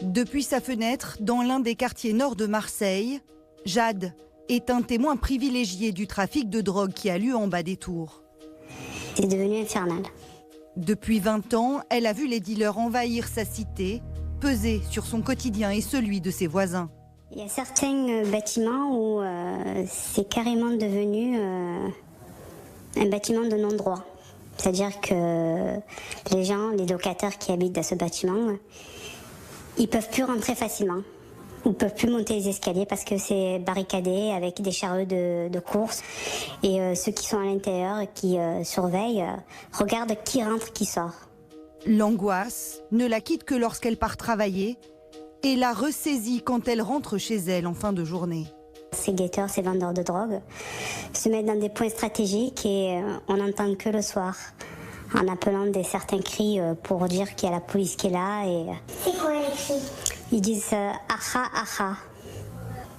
Depuis sa fenêtre, dans l'un des quartiers nord de Marseille, Jade est un témoin privilégié du trafic de drogue qui a lieu en bas des tours. C'est devenu infernal. Depuis 20 ans, elle a vu les dealers envahir sa cité, peser sur son quotidien et celui de ses voisins. Il y a certains bâtiments où c'est carrément devenu un bâtiment de non-droit. C'est-à-dire que les gens, les locataires qui habitent dans ce bâtiment, ils peuvent plus rentrer facilement. Ils ne peuvent plus monter les escaliers parce que c'est barricadé avec des chariots de course. Et ceux qui sont à l'intérieur, qui surveillent, regardent qui rentre, qui sort. L'angoisse ne la quitte que lorsqu'elle part travailler et la ressaisit quand elle rentre chez elle en fin de journée. Ces guetteurs, ces vendeurs de drogue, se mettent dans des points stratégiques et on n'entend que le soir, en appelant certains cris pour dire qu'il y a la police qui est là. C'est quoi les cris? Ils disent aha, aha,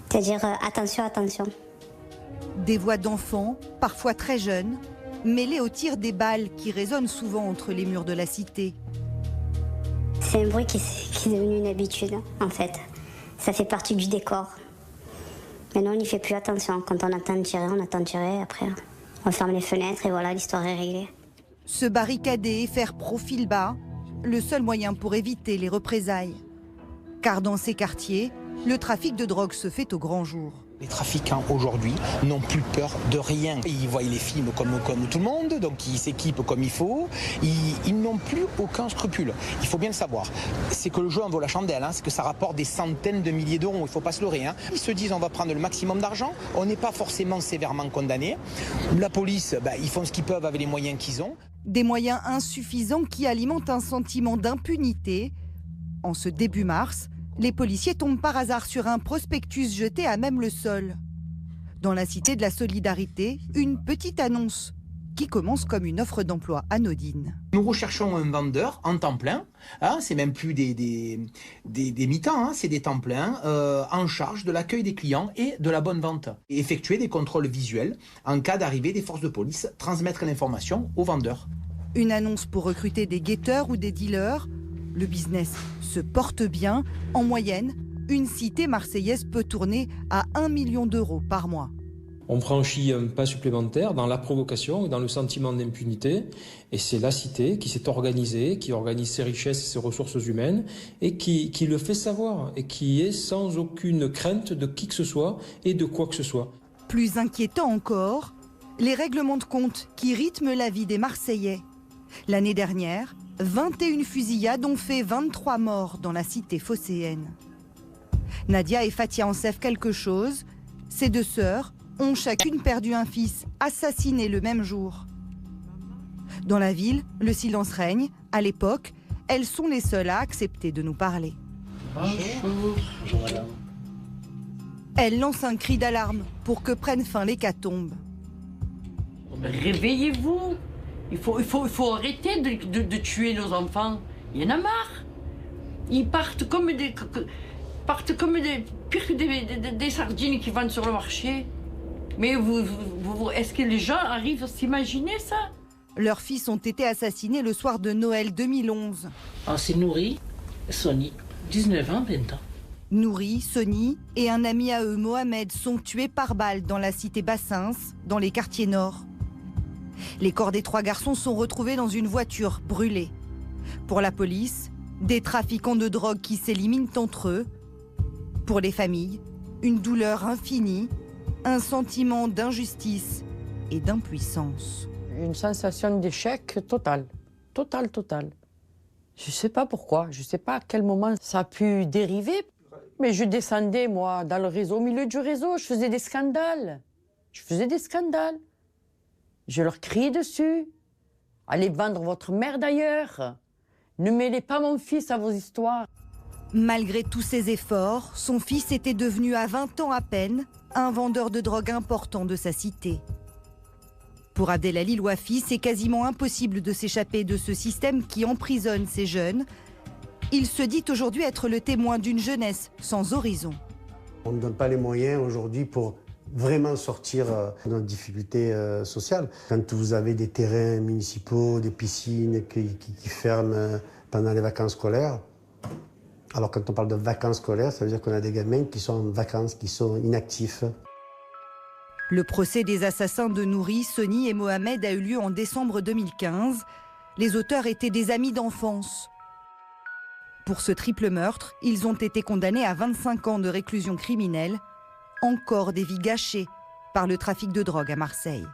c'est-à-dire attention, attention. Des voix d'enfants, parfois très jeunes, mêlées au tir des balles qui résonnent souvent entre les murs de la cité. C'est un bruit qui est devenu une habitude, en fait. Ça fait partie du décor. Maintenant, on n'y fait plus attention. Quand on attend de tirer, après, on ferme les fenêtres et voilà, l'histoire est réglée. Se barricader et faire profil bas, le seul moyen pour éviter les représailles. Car dans ces quartiers, le trafic de drogue se fait au grand jour. Les trafiquants aujourd'hui n'ont plus peur de rien. Ils voient les films comme tout le monde, donc ils s'équipent comme il faut. Ils n'ont plus aucun scrupule. Il faut bien le savoir. C'est que le jeu en vaut la chandelle, c'est que ça rapporte des centaines de milliers d'euros. Il ne faut pas se leurrer. Ils se disent on va prendre le maximum d'argent. On n'est pas forcément sévèrement condamné. La police, ils font ce qu'ils peuvent avec les moyens qu'ils ont. Des moyens insuffisants qui alimentent un sentiment d'impunité. En ce début mars, les policiers tombent par hasard sur un prospectus jeté à même le sol. Dans la cité de la Solidarité, une petite annonce qui commence comme une offre d'emploi anodine. Nous recherchons un vendeur en temps plein, c'est même plus des mi-temps, c'est des temps pleins, en charge de l'accueil des clients et de la bonne vente. Et effectuer des contrôles visuels en cas d'arrivée des forces de police, transmettre l'information aux vendeurs. Une annonce pour recruter des guetteurs ou des dealers. Le business se porte bien. En moyenne, une cité marseillaise peut tourner à 1 million d'euros par mois. On franchit un pas supplémentaire dans la provocation et dans le sentiment d'impunité. Et c'est la cité qui s'est organisée, qui organise ses richesses et ses ressources humaines et qui le fait savoir et qui est sans aucune crainte de qui que ce soit et de quoi que ce soit. Plus inquiétant encore, les règlements de compte qui rythment la vie des Marseillais. L'année dernière, 21 fusillades ont fait 23 morts dans la cité phocéenne. Nadia et Fatia en savent quelque chose. Ces deux sœurs ont chacune perdu un fils, assassiné le même jour. Dans la ville, le silence règne. À l'époque, elles sont les seules à accepter de nous parler. Bonjour. Elles lancent un cri d'alarme pour que prenne fin l'hécatombe. Réveillez-vous. Il faut arrêter de tuer nos enfants. Il y en a marre. Ils partent comme des pire que des sardines qui vendent sur le marché. Mais est-ce que les gens arrivent à s'imaginer ça? Leurs fils ont été assassinés le soir de Noël 2011. C'est Nouri, Sonny, 19 ans maintenant. Nouri, Sonny et un ami à eux, Mohamed, sont tués par balle dans la cité Bassins, dans les quartiers nord. Les corps des 3 garçons sont retrouvés dans une voiture brûlée. Pour la police, des trafiquants de drogue qui s'éliminent entre eux. Pour les familles, une douleur infinie, un sentiment d'injustice et d'impuissance. Une sensation d'échec total. Total. Je ne sais pas pourquoi, je ne sais pas à quel moment ça a pu dériver. Mais je descendais, moi, dans le réseau, au milieu du réseau, je faisais des scandales. Je leur criais dessus. Allez vendre votre merde ailleurs. Ne mêlez pas mon fils à vos histoires. Malgré tous ses efforts, son fils était devenu à 20 ans à peine un vendeur de drogue important de sa cité. Pour Abdelali Louafi, c'est quasiment impossible de s'échapper de ce système qui emprisonne ces jeunes. Il se dit aujourd'hui être le témoin d'une jeunesse sans horizon. On ne donne pas les moyens aujourd'hui pour vraiment sortir de notre difficulté sociale. Quand vous avez des terrains municipaux, des piscines qui ferment pendant les vacances scolaires, Alors quand on parle de vacances scolaires, ça veut dire qu'on a des gamins qui sont en vacances, qui sont inactifs. Le procès des assassins de Nouri, Sony et Mohamed a eu lieu en décembre 2015. Les auteurs étaient des amis d'enfance. Pour ce triple meurtre, ils ont été condamnés à 25 ans de réclusion criminelle. Encore des vies gâchées par le trafic de drogue à Marseille.